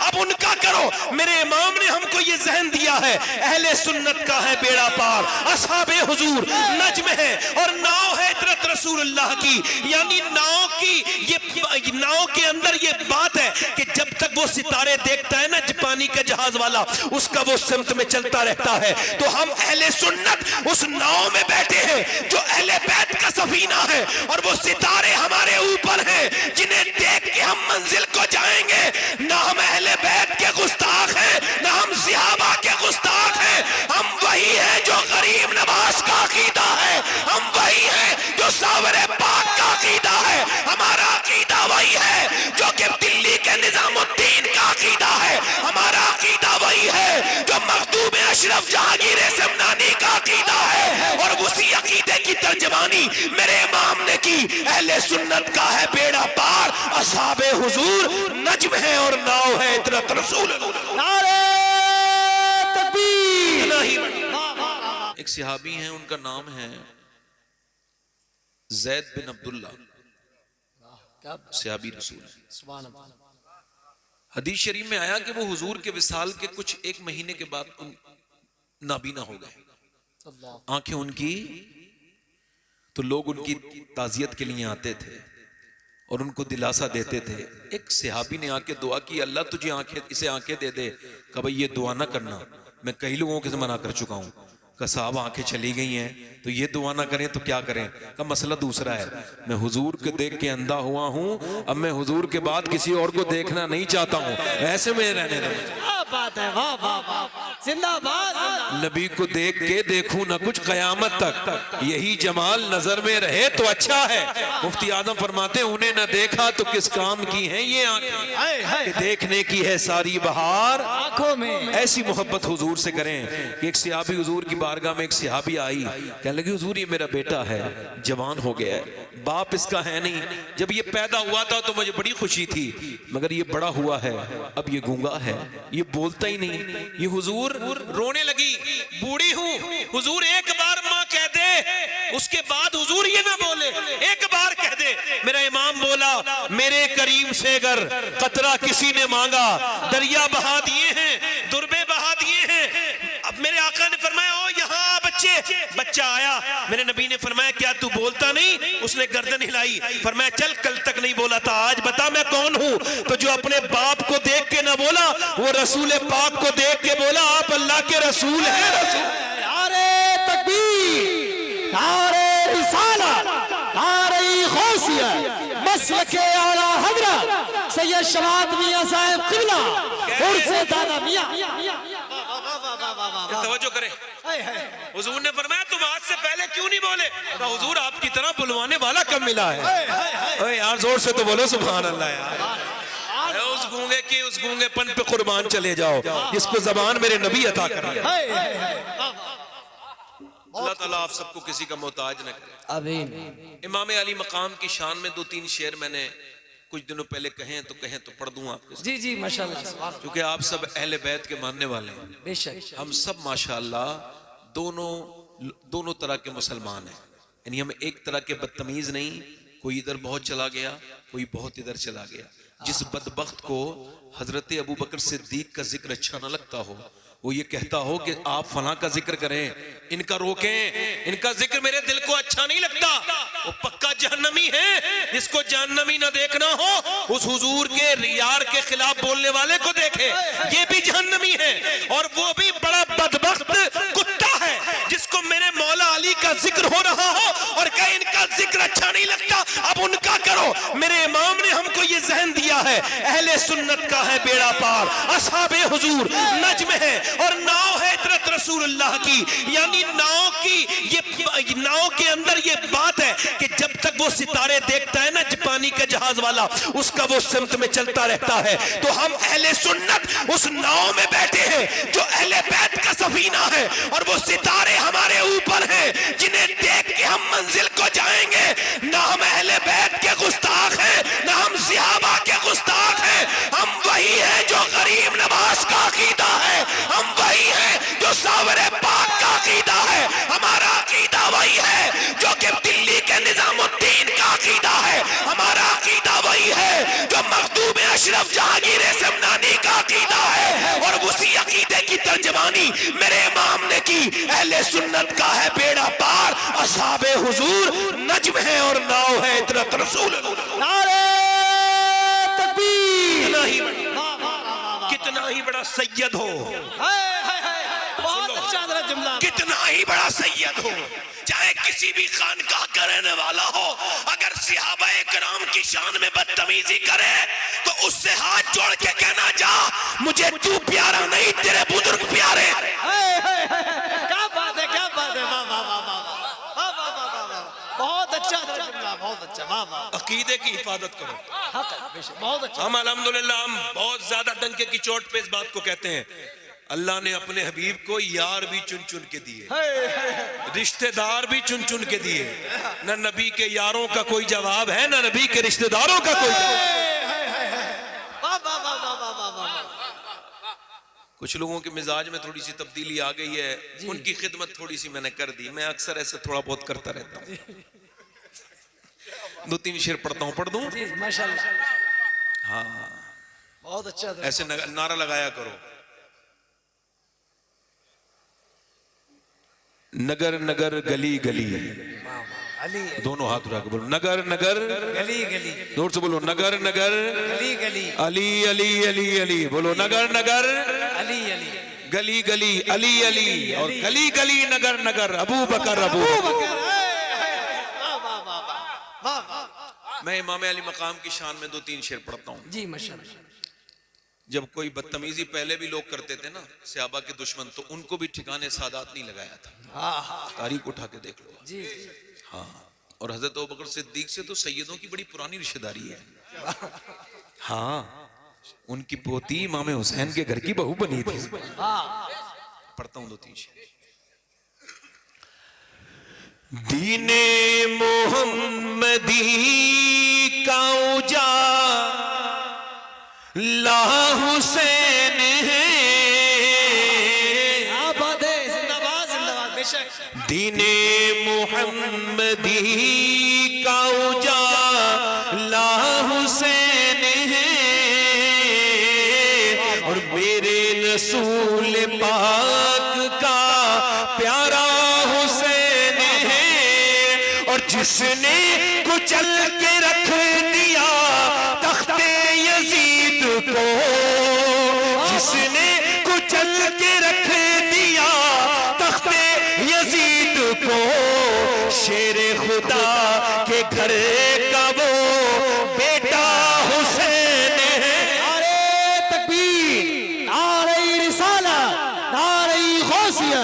अब उनका करो। मेरे इमाम ने हमको ये जहन दिया है, अहले सुन्नत का है बेड़ा पार, असहाबे हुजूर नज्म है और नाव है इतरत रसूलुल्लाह की। यानी नाव के अंदर ये बात है कि जब तक वो सितारे देखता है ना पानी का जहाज वाला, उसका वो सिमत में चलता रहता है। तो हम अहले सुन्नत उस नाव में बैठे हैं जो अहले बैत का सफीना है, और वो सितारे हमारे ऊपर हैं जिन्हें देख के हम मंजिल को जाएंगे। ना हम अहले बैत के गुस्ताख हैं, ना हम सहाबा के गुस्ताख हैं। हम वही हैं जो गरीब नवाज का अकीदा है, हम वही हैं जो सावरे पाक का अकीदा है। हमारा अकीदा वही है जो कि दिल्ली के निजामुद्दीन का अकीदा है। हमारा अकीदा वही है जो मखदूम अशरफ जहांगीर समनानी का अकीदा है, और उसी अकीदे की तर्जमानी मेरे इमाम ने की। अहले सुन्नत का है बेड़ा पार, असहाबे हुजूर नज्म है और नाव है इतरत रसूल। नारे तकबीर। एक सहाबी हैं, उनका नाम है ज़ैद बिन अब्दुल्ला, सहाबी रसूल। हदीस शरीफ में आया कि वो हुजूर के विसाल के कुछ एक महीने के बाद नाबीना हो गए, आंखें उनकी, तो लोग उनकी ताजियत के लिए आते थे और उनको दिलासा देते थे। एक सहाबी ने आके दुआ की, अल्लाह तुझे आंखें, इसे आंखें दे दे। कहा भाई ये दुआ ना करना, मैं कई लोगों के मना कर चुका हूं। का साहब आंखें चली गई हैं तो ये दुआ ना करें तो क्या करें? का मसला दूसरा है, मैं हुजूर के देख के अंधा हुआ हूं, अब मैं हुजूर के बाद किसी और को देखना नहीं चाहता हूं, ऐसे में रहने दो। बात है, वाह वाह वाह, जिंदाबाद। नबी को देख के देखूं ना कुछ कयामत तक, यही जमाल नजर में रहे तो अच्छा है। मुफ्ती आदम फरमाते हैं उन्हें न देखा तो किस काम की हैं ये आंखें, देखने की है सारी बहार आंखों में। ऐसी मोहब्बत हुजूर से करें कि एक सहाबी हुजूर की बारगाह में, एक सहाबी आई, कहने लगी हुजूर ये मेरा बेटा है, जवान हो गया है, बाप इसका है नहीं, जब ये पैदा हुआ था तो मुझे बड़ी खुशी थी, मगर ये बड़ा हुआ है, अब ये गूंगा है, ये बोलता ही नहीं। ये हुजूर रोने लगी, बूढ़ी हूं हुजूर, एक बार माँ कह दे, उसके बाद हुजूर ये ना बोले, एक बार कह दे। मेरा इमाम बोला, मेरे करीम से अगर कतरा किसी ने मांगा, दरिया बहा दिए हैं, दुर्बे बहा दिए हैं। अब मेरे आका ने फरमाया ओ यहाँ बच्चे, बच्चा आया, मेरे नबी ने फरमाया क्या तू बोलता नहीं? उसने गर्दन हिलाई, फरमाया चल कल तक नहीं बोला था, आज बता मैं कौन हूँ? तो जो अपने बाप को देख के ना बोला, वो रसूल पाक को देख के बोला आप अल्लाह के रसूल हैं। नारे तकबीर, नारे रिसालत, नारे गौसिया, मसलके आला हज़रत सैयद शवाद मियां साहब क़िबला उर्से दादा मियां। तवज्जो करें, हुजूर ने फरमाया तुम आज से पहले क्यों नहीं बोले? तो हुजूर आपकी तरह बुलवाने वाला कब मिला है? ओए यार जोर से तो बोलो सुभान अल्लाह यार। उस गूंगे की उस गूंगेपन पे कुर्बान चले जाओ जिसको जबान मेरे नबी अता कर। अल्लाह ताला आप सबको किसी का मोहताज न करे, आमीन। इमाम अली मकाम की शान में 2-3 शेर मैंने कुछ दिनों पहले कहें तो पढ़ दूं आपके। जी जी माशाल्लाह, क्योंकि आप सब अहले बैत के मानने वाले हैं, बेशक हम सब माशाल्लाह दोनों तरह के मुसलमान हैं, यानी हम एक तरह के बदतमीज नहीं, कोई इधर बहुत चला गया, कोई बहुत इधर चला गया। जिस बदबख्त को हजरत अबू बकर सिद्दीक का जिक्र अच्छा न लगता हो, वो ये कहता हो कि आप फलां का जिक्र करें, इनका रोकें, इनका जिक्र मेरे दिल को अच्छा नहीं लगता, वो पक्का जहन्नमी है। जिसको जहन्नमी ना देखना हो उस हुजूर के यार के खिलाफ बोलने वाले को देखे, ये भी जहन्नमी है। और वो भी बड़ा बदबख्त कुत्ता है जिसको मेरे मौला अली का जिक्र हो रहा हो और कहीं इनका जिक्र अच्छा नहीं लगता, अब उनका करो। मेरे इमाम ने हमको ये जहन दिया है, अहले सुन्नत का है बेड़ा पार, असहाबे हुजूर नज्म है और नाव है इतरत रसूलुल्लाह की। यानी नाव के अंदर ये बात है कि जब तक वो सितारे देखता है ना पानी का जहाज वाला, उसका वो सिमत में चलता रहता है। तो हम अहले सुन्नत उस नाव में बैठे हैं जो अहले बैत का सफीना है, और वो सितारे हमारे ऊपर हैं जिन्हें देख के हम मंजिल को जाएंगे। ना हम अहले बैत के गुस्ताख हैं, ना हम सहाबा के गुस्ताख हैं, हम वही हैं जो गरीब नवाज का अकीदा है, हम वही हैं जो सावरे पाक का अकीदा है। हमारा अकीदा वही है जो कि दिल्ली के निजामुद्दीन का अकीदा है, हमारा अकीदा वही है जो मखदूम अशरफ जहांगीर समनानी का तर्जमानी मेरे इमाम ने की। अहले सुन्नत का है बेड़ा पार, असहाबे हुजूर नज्म है और नाव है इतरत रसूल। नारे तकबीर। कितना ही बड़ा सैयद हो, बहुत अच्छा जुमला। कितना ही बड़ा सैयद हो, चाहे किसी भी खानकाह का रहने वाला हो, अगर सहाबाए किराम की शान में बदतमीजी करे तो उससे हाथ जोड़ के कहना, जा मुझे तू प्यारा नहीं तेरे बुजुर्ग प्यारे। क्या बात है, क्या बात है, वाह वाह वाह वाह वाह वाह वाह वाह, बहुत अच्छा जुमला, बहुत अच्छा, वाह वाह। अकीदे की हिफाजत करो। बहुत अच्छा। हम अल्हम्दुलिल्लाह हम बहुत ज्यादा डंके की चोट पे इस बात को कहते हैं, अल्लाह ने अपने हबीब को यार भी चुन चुन के दिए, रिश्तेदार भी चुन चुन के दिए। न नबी के यारों का कोई जवाब है, न नबी के रिश्तेदारों का कोई जवाब। कुछ लोगों के मिजाज में थोड़ी सी तब्दीली आ गई है, उनकी खिदमत थोड़ी सी मैंने कर दी। मैं अक्सर ऐसे थोड़ा बहुत करता रहता हूँ। 2-3 शेर पढ़ता हूँ, पढ़ दूं? माशाल्लाह, हाँ, बहुत अच्छा। ऐसे नारा लगाया करो, नगर नगर गली गली, दोनों हाथ उठा के बोलो, नगर नगर गली गली, जोर से बोलो, नगर नगर गली गली, अली अली अली अली, बोलो नगर नगर अली अली, गली गली अली अली, और गली गली नगर नगर अबू बकर अबू बकर। मैं इमाम अली मकाम की शान में 2-3 शेर पढ़ता हूँ जी। माशाल्लाह। जब कोई बदतमीजी पहले भी लोग करते थे ना, सहाबा के दुश्मन, तो उनको भी ठिकाने सादात नहीं लगाया था। तारीख उठा के देख लो जी। हाँ, और हजरत अबू बकर सिद्दीक से तो सैयदों की बड़ी पुरानी रिश्तेदारी है। हाँ, उनकी पोती इमाम हुसैन के घर की बहू बनी थी। पढ़ता हूँ 2-3 शेर। दीने मोहम्मदी का उजाला हुसैन है, जिंदाबाद जिंदाबाद, बेशक। दीने मोहम्मदी का उजाला हुसैन है, और मेरे रसूल पाक का प्यारा हुसैन है, और जिसने कुचल के रख दिया तख्ते यजीद को, जिसने कुचल के रख दिया तख्ते यजीद को, शेर खुदा के घर का वो बेटा हुसैन है। नारे तकबीर, नारे रिसाला, नारे गौसिया,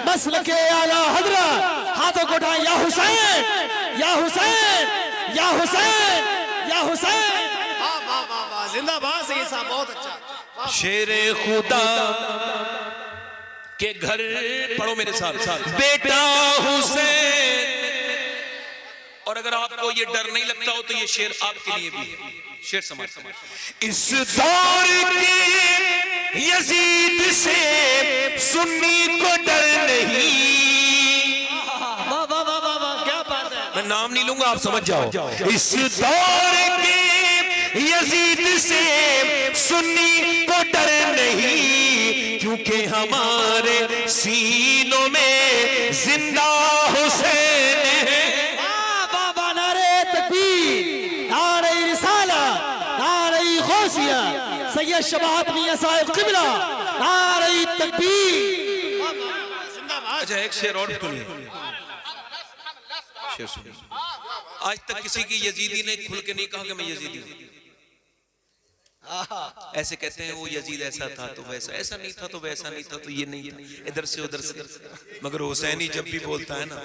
मसलके आला हजरत, हाथों को उठाएं, या हुसैन या हुसैन या हुसैन या हुसैन। वाह वाह वाह वाह, जिंदाबाद सैयद साहब, बहुत अच्छा। शेर खुदा के घर, पढ़ो मेरे साथ, बेटा हुसैन। और अगर आपको ये डर नहीं लगता हो तो ये शेर आपके लिए भी है। शेर समाज, इस दौर के यजीद से सुन्नी को डर नहीं। वाह वाह वाह वाह वाह, क्या बात है। मैं नाम नहीं लूंगा, आप समझ जाओ। इस दौर के यजीद से सुन्नी को डर नहीं, क्योंकि हमारे सीनों में जिंदा हुसैन है। वाह वाह, नारे तकबीर, नारे रिसाला, नारे गौसिया, सैयद शबाब मियां साहिब क़िबला, नारे तकबीर। अच्छा, एक शेर और सुनिए, शेर सुनिए। आज तक किसी की यजीदी ने खुल के नहीं कहा कि मैं यजीदी हूं। ऐसे कहते हैं वो यजीद ऐसा था तो वैसा, ऐसा नहीं था तो वैसा नहीं था तो ये नहीं था, इधर से उधर से। मगर हुसैनी जब भी बोलता है ना,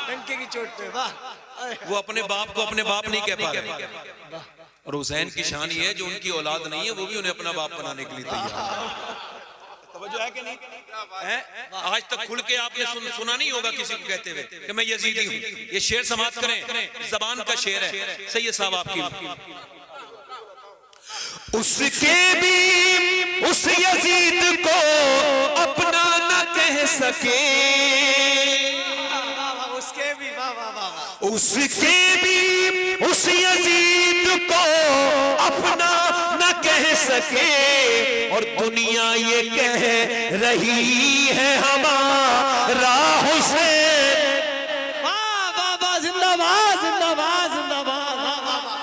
डंके की चोट पे, वाह। वो अपने बाप को अपने बाप नहीं कह पा रहे। और हुसैन की शान ये है, जो उनकी औलाद नहीं है वो भी उन्हें अपना बाप बनाने के लिए तैयार है। तवज्जो है कि नहीं है? आज तक खुल के आपने सुना नहीं होगा किसी को कहते हुए कि मैं यजीदी हूं। ये शेर समाप्त करें, जबान का शेर है सैयद साहब आपकी। उसके भी उस यजीद को अपना न कह सके, उसके भी उसके भी उस यजीद को अपना न कह सके और दुनिया ये कह रही है हमारा हुसैन। वाह वाह वाह, जिंदाबाद जिंदाबाद जिंदाबाद, वाह वाह वाह,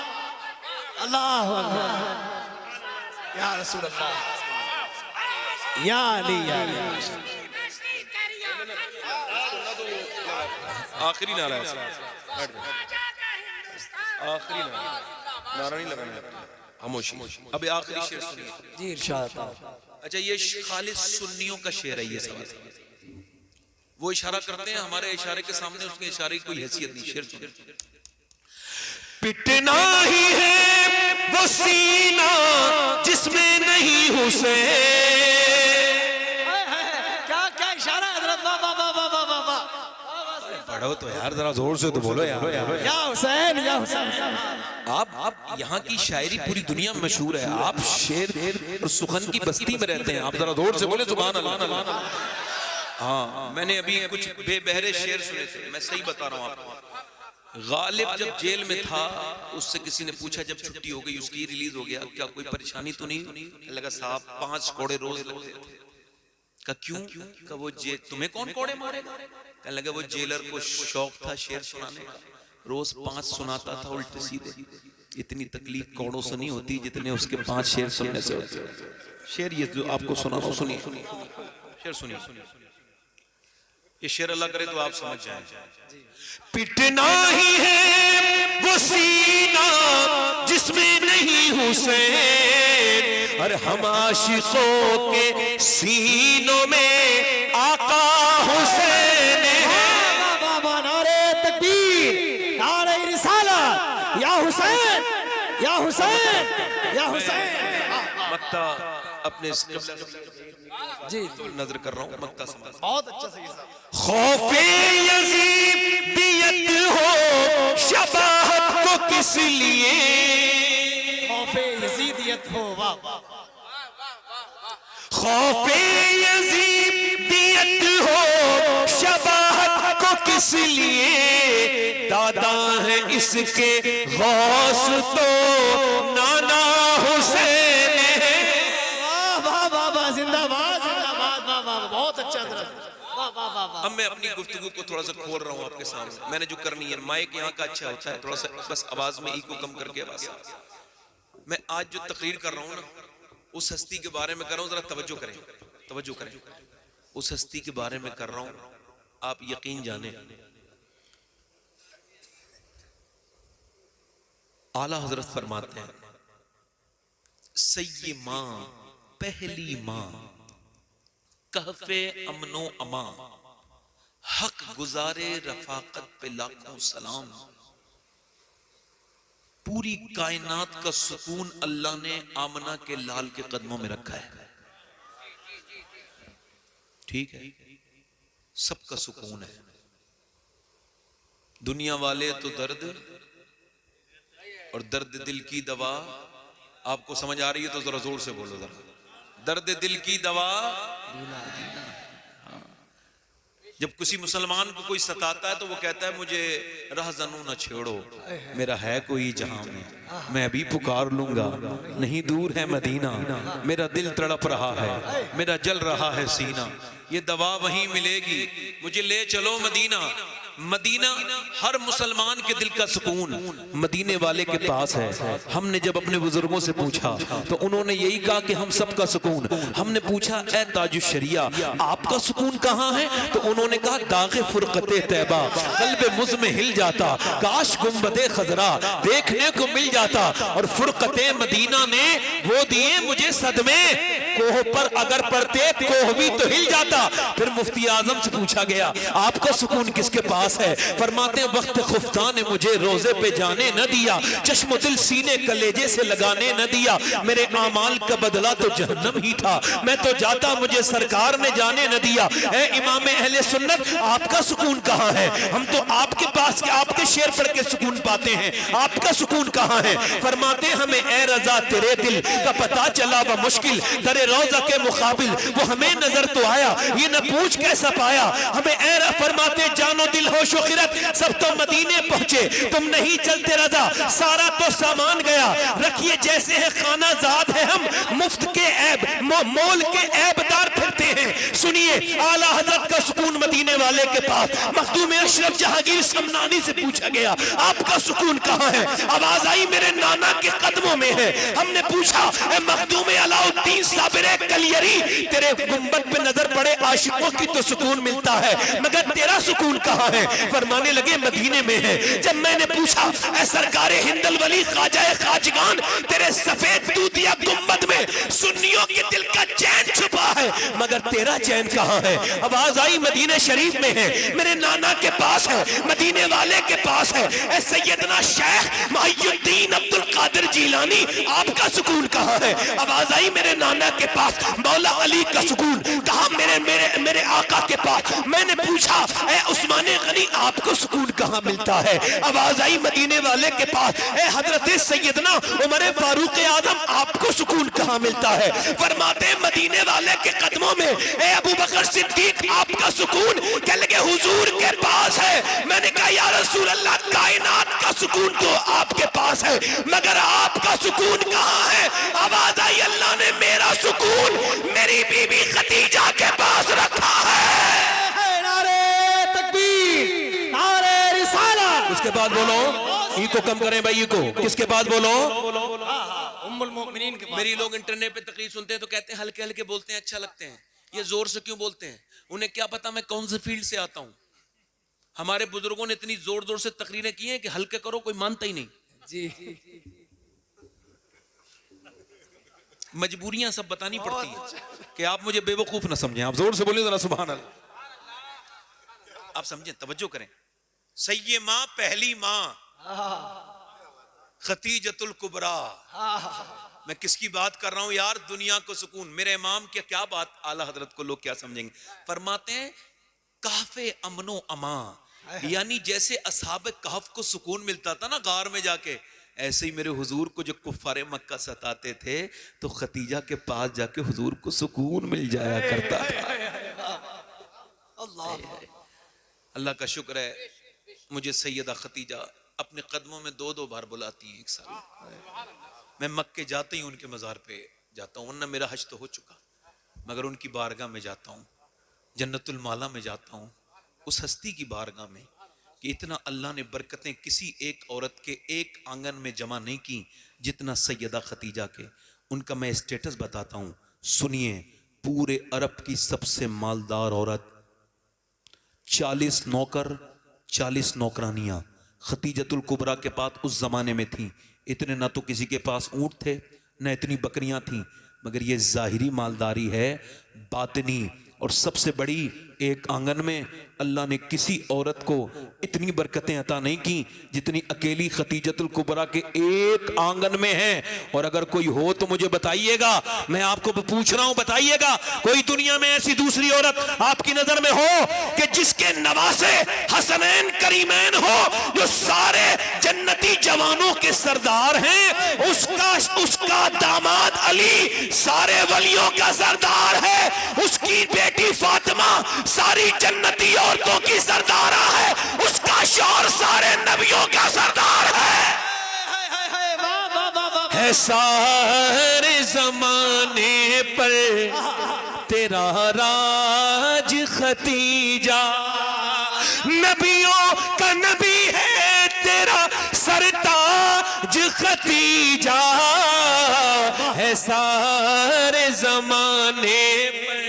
अल्लाह अकबर या रसूल अल्लाह या अली या अली। आखिरी नारा है, आखिरी नारा नहीं लगाना है, खामोशी। अब आखिरी शेर सुनिए जी इरशाद। अच्छा, ये खालिद सुन्नियों का शेर है। ये सवाल वो इशारा करते हैं, हमारे इशारे के सामने उसके इशारे की कोई हैसियत नहीं। शेर सुनिए। पिटना ही है वो सीना जिसमें नहीं हुसैन। क्या क्या इशारा है हजरत, वाह वाह वाह वाह वाह वाह वाह। पढ़ो तो यार, जरा जोर से तो बोलो यार। या हुसैन या हुसैन। आप यहाँ की शायरी पूरी दुनिया में मशहूर है। आप शेर और सुखन की बस्ती में रहते हैं, आप जरा जोर से बोले सुभान अल्लाह। हाँ, मैंने अभी कुछ बेबहरे शेर सुने थे, मैं सही बता रहा हूँ आपको। गालिब जब जेल में था, उससे किसी ने पूछा जब छुट्टी हो गई उसकी, रिलीज हो गया, क्या कोई परेशानी तो नहीं? लगा साहब 5 कोड़े रोज लगते थे। का क्यों? का वो तुम्हें कौन कोड़े मारेगा? कहने लगा वो जेलर को शौक था शेर सुनाने का, रोज 5 सुनाता था उल्टे सीधे। इतनी तकलीफ कोड़ों से नहीं होती जितने उसके 5 शेर सुनने से होते। शेर ये जो आपको सुना रहा हूं, सुनिए शेर सुनिए। ये शेर अल्लाह करे तो आप समझ जाएं। पिटना ही है वो सीना जिसमें नहीं हुसैन, और हम आशिकों के सीनों में आका हुसैन है। नारे तकबीर, नारे रिसालत, या हुसैन या हुसैन या हुसैन। मक्ता अपने जी नजर कर रहा हूं, मक्ता समझ। बहुत अच्छा सही। खौफे यजीदियत हो शबाहत को किस लिए, खौफे यजीदियत हो, वाह वाह। खौफे यजीदियत हो शबाहत को किस लिए, दादा है इसके गौस तो नाना हुसैन है। वाह वाह वाह, जिंदाबाद जिंदाबाद, वाह वाह, बहुत अच्छा हजरत, वाह वाह वाह वाह। अब मैं अपनी गुफ्तगू को थोड़ा सा खोल रहा हूँ आपके सामने। मैंने जो करनी है, माइक यहाँ का अच्छा होता है, थोड़ा सा बस आवाज में इको कम करके आवाज। मैं आज जो तकरीर कर रहा हूँ ना, उस हस्ती के बारे में कर रहा हूँ, जरा तवज्जो करें, तवज्जो करें। उस हस्ती के बारे में कर रहा हूँ, आप यकीन जाने आला हजरत फरमाते हैं, सय्यी माँ, पहली माँ, कहफे अमनो अमा, हक गुजारे रफाकत पे लाखों सलाम। पूरी कायनात का सुकून अल्लाह ने आमना के लाल के कदमों में रखा है। ठीक है, सबका सुकून है। दुनिया वाले तो दर्द और दर्द दिल की दवा, आपको समझ आ रही है तो जरा जोर से बोलो जरा। दर्द दिल की दवा, जब किसी मुसलमान को कोई सताता है तो वो कहता है मुझे रहज़नू न छेड़ो, मेरा है कोई जहां में, मैं भी पुकार लूंगा, नहीं दूर है मदीना, मेरा दिल तड़प रहा है, मेरा जल रहा है सीना, ये दवा वहीं मिलेगी, मुझे ले चलो मदीना। मदीना हर मुसलमान के दिल का सुकून मदीने वाले के पास है। हमने जब अपने बुजुर्गों से पूछा तो उन्होंने यही कहा कि हम सबका सुकून। हमने पूछा ए ताजुश शरिया, आपका सुकून कहाँ है? तो उन्होंने कहा दागे फुरकते तैबा, कल्बे मुझ में हिल जाता, काश गुंबदे खजरा देखने को मिल जाता, और फुरकते मदीना ने वो दिए मुझे सदमे, कोह पर अगर पड़ते कोह भी तो हिल जाता। फिर मुफ्ती आजम से पूछा गया आपका सुकून किसके पास है? फरमाते हैं वक्त खुफ्ता ने मुझे रोजे पे जाने न दिया, चश्मो दिल सीने कलेजे से लगाने न दिया, मेरे आमाल का बदला तो जहन्नम ही था, मैं तो जाता मुझे सरकार ने जाने न दिया। ऐ इमाम अहले सुन्नत, आपका सुकून कहाँ है? हम तो आपके पास के आपके शेर पढ़ के सुकून पाते हैं, आपका सुकून कहाँ है? फरमाते हमें ए रजा तेरे दिल का पता चला व मुश्किल, तेरे रोजा के मुकाबिल वो हमें नजर तो आया, ये न पूछ कैसा पाया हमें। ऐरा फरमाते जानो दिल हो शुखरत सब तो मदीने पहुंचे, तुम नहीं चलते रजा सारा तो सामान गया। रखिए जैसे है खाना जात है हम, मुफ्त के ऐब मोल के ऐबदार फिरते हैं। सुनिए आला हजरत का सुकून मदीने वाले के पास। मखदूम अशरफ जहांगीर समनानी से पूछा गया आपका सुकून कहाँ है? आवाज आई मेरे नाना के कदमों में है। हमने पूछा ए मखदूम अलाउद्दीन साबिर कलियरी, तेरे गुंबद पे नजर पड़े आशिकों की तो सुकून मिलता है, मगर तेरा सुकून कहाँ है? फरमाने लगे मदीने में है। जब मैंने पूछा ए सरकारे हिंदल वली ख्वाजा खाजगान, तेरे सफेद दूधिया गुंबद में सुन्नियों के दिल का चैन छुपा है, मगर तेरा चैन कहाँ है? आवाज आई मदीने शरीफ में है, मेरे नाना के पास है, मदीने वाले के पास है। ए सैयदना शेख मुहियुद्दीन अब्दुल कादिर जिलानी, आपका सुकून कहाँ है? आवाज आई मेरे नाना के पास। मौला अली का सुकून कहाँ? मेरे मेरे मेरे आका के पास। मैंने पूछा ए उस्माने गनी आपको सुकून कहाँ मिलता है? आवाज आई मदीने वाले के पास। ए हजरत सैयदना उमर फारूक आजम आपको सुकून कहाँ मिलता है? फरमाते मदीने वाले के कदमों में। ए अबू बकर सिद्दीक आपका सुकून? कह लगे हुजूर के पास है। मैंने कहा या रसूल अल्लाह कायनात का सुकून तो आपके पास है, मगर आपका सुकून कहाँ है? आवाज आई अल्लाह ने मेरा सुकून मेरी बीबी खदीजा के पास रखा है। नारे तकबीर, नारे रिसालत। उसके बाद बोलो ई को कम करें भाई, को किसके बाद बोलो? उम्मुल मोमिनीन के पास। मेरी लोग इंटरनेट पे तकरीर सुनते हैं तो कहते हैं हल्के हल्के बोलते हैं, अच्छा लगते हैं। ये जोर से क्यों बोलते हैं? उन्हें क्या पता मैं कौन से फील्ड से आता हूं। हमारे बुजुर्गों ने इतनी जोर जोर से तकरीरें की हैं कि हल्के करो कोई मानता ही नहीं जी। मजबूरियां सब बतानी पड़ती है कि आप मुझे बेवकूफ ना समझें। आप जोर से बोलिए जरा सुभान अल्लाह, आप समझें, तवज्जो करें। सैये माँ पहली माँ खतीजतुल कुबरा। मैं किसकी बात कर रहा हूं यार? दुनिया को सुकून। मेरे इमाम की क्या बात, आला हजरत को लोग क्या समझेंगे? फरमाते हैं काफे अमनो अमा, यानी जैसे असहाब कहफ को सुकून मिलता था ना गार में जाके, ऐसे ही मेरे हुजूर को जो कुफ्फारे मक्का सताते थे तो खतीजा के पास जाके हुजूर को सुकून मिल जाया करता था। अल्लाह का शुक्र है मुझे सैयदा खतीजा अपने कदमों में दो दो बार बुलाती है एक साल। मैं मक्के जाते ही उनके मज़ार पे जाता हूँ, वरना मेरा हज तो हो चुका, मगर उनकी बारगाह में जाता हूँ, जन्नतुल माला में जाता हूँ, उस हस्ती की बारगाह में कि इतना अल्लाह ने बरकतें किसी एक औरत के एक आंगन में जमा नहीं की जितना सैयदा खतीजा के। उनका मैं स्टेटस बताता हूँ, सुनिए। पूरे अरब की सबसे मालदार औरत, 40 नौकर 40 नौकरानियां खतीजतुल कुबरा के पास उस जमाने में थी। इतने ना तो किसी के पास ऊंट थे न इतनी बकरियां थी, मगर ये जाहिरी मालदारी है, बातिनी। और सबसे बड़ी, एक आंगन में अल्लाह ने किसी औरत को इतनी बरकतें अता नहीं की जितनी अकेली खतीजतुल कुबरा के एक आंगन में है। और अगर कोई हो तो मुझे बताइएगा, मैं आपको पूछ रहा हूं, बताइएगा कोई दुनिया में ऐसी दूसरी औरत आपकी नजर में हो कि जिसके नवासे हसनैन करीमैन हो, जो सारे जन्नती जवानों के सरदार हैं, उसका दामाद अली सारे वलियों का सरदार है, उसकी बेटी फातिमा सारी जन्नती औरतों की सरदारा है, उसका शौहर सारे नबियों का सरदार है सारे जमाने पर तेरा राज खतीजा, नबियों का नबी है तेरा सरताज खतीजा, है सारे जमाने पर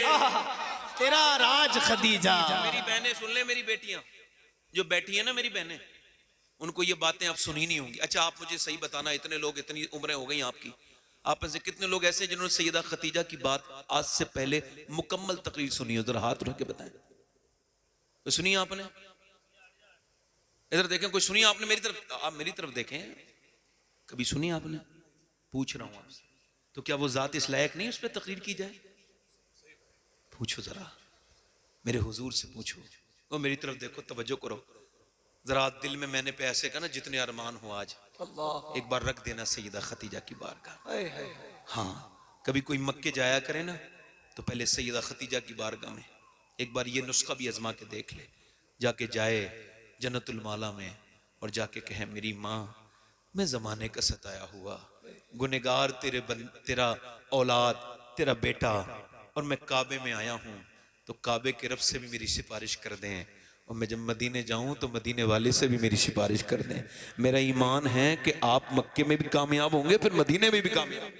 तेरा राज खदीजा। मेरी बहनें सुन ले, मेरी बेटियां जो बैठी है ना, मेरी बहनें, उनको ये बातें आप सुनी नहीं होंगी। अच्छा आप मुझे सही बताना, इतने लोग, इतनी उम्रें हो गई आपकी, आप में से कितने लोग ऐसे जिन्होंने सैयदा खतीजा की बात आज से पहले मुकम्मल तकरीर सुनी हो? जरा हाथ उठा के बताएं। तो सुनिए आपने? इधर देखें, कोई सुनिए आपने? मेरी तरफ, आप मेरी तरफ देखें, कभी सुनी आपने? पूछ रहा हूं आपसे, तो क्या वो जात इस लायक नहीं उस पर तकरीर की जाए? पूछो जरा, मेरे हुजूर से पूछो। वो मेरी तरफ देखो, तवज्जो करो जरा। दिल में मैंने पे ऐसे कहा ना, जितने अरमान हो आज एक बार रख देना सैयदा खतीजा की बारगाह। हाँ, कभी कोई मक्के जाया करे ना तो पहले सैयदा खतीजा की बारगाह में एक बार ये नुस्खा भी आजमा के देख ले, जाके जाए जन्नतुल माला में और जाके कहे मेरी माँ मैं जमाने का सताया हुआ गुनहगार तेरा औलाद तेरा बेटा और मैं काबे में आया हूँ, तो काबे के रब से भी मेरी सिफारिश कर दें, और मैं जब मदीने जाऊं तो मदीने वाले से भी मेरी सिफारिश कर दें। मेरा ईमान है कि आप मक्के में भी कामयाब होंगे फिर मदीने में भी कामयाब।